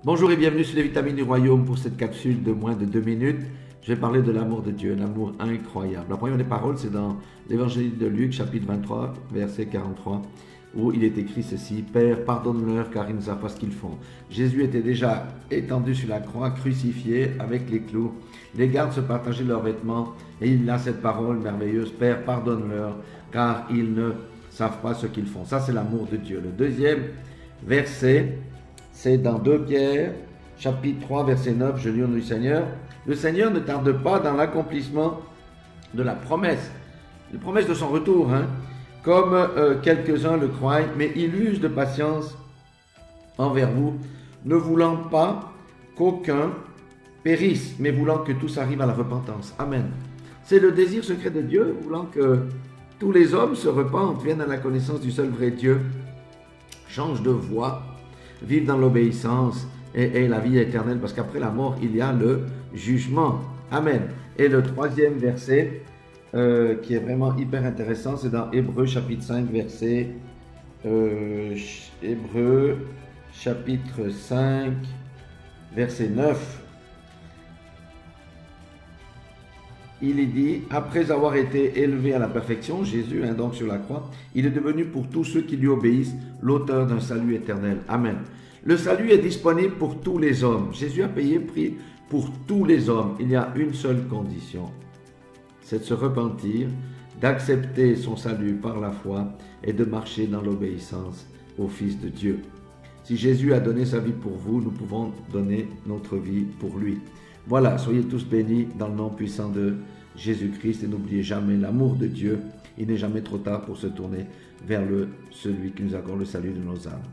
Bonjour et bienvenue sur les vitamines du royaume pour cette capsule de moins de 2 minutes. Je vais parler de l'amour de Dieu, un amour incroyable. La première des paroles, c'est dans l'évangile de Luc, chapitre 23, verset 43, où il est écrit ceci: Père, pardonne-leur car ils ne savent pas ce qu'ils font. Jésus était déjà étendu sur la croix, crucifié avec les clous. Les gardes se partageaient leurs vêtements et il a cette parole merveilleuse: Père, pardonne-leur car ils ne savent pas ce qu'ils font. Ça, c'est l'amour de Dieu. Le deuxième verset, c'est dans 2 Pierre, chapitre 3, verset 9, je lis au nom du Seigneur. Le Seigneur ne tarde pas dans l'accomplissement de la promesse de son retour, comme quelques-uns le croient, mais il use de patience envers vous, ne voulant pas qu'aucun périsse, mais voulant que tous arrivent à la repentance. Amen. C'est le désir secret de Dieu, voulant que tous les hommes se repentent, viennent à la connaissance du seul vrai Dieu, changent de voie, vivent dans l'obéissance et la vie éternelle, parce qu'après la mort, il y a le jugement. Amen. Et le troisième verset, qui est vraiment hyper intéressant, c'est dans Hébreux chapitre 5, verset Hébreux chapitre 5, verset 9. Il est dit: après avoir été élevé à la perfection, Jésus, donc sur la croix, il est devenu pour tous ceux qui lui obéissent l'auteur d'un salut éternel. Amen. Le salut est disponible pour tous les hommes. Jésus a payé prix pour tous les hommes. Il y a une seule condition, c'est de se repentir, d'accepter son salut par la foi et de marcher dans l'obéissance au Fils de Dieu. Si Jésus a donné sa vie pour vous, nous pouvons donner notre vie pour lui. Voilà, soyez tous bénis dans le nom puissant de Jésus-Christ et n'oubliez jamais l'amour de Dieu. Il n'est jamais trop tard pour se tourner vers celui qui nous accorde le salut de nos âmes.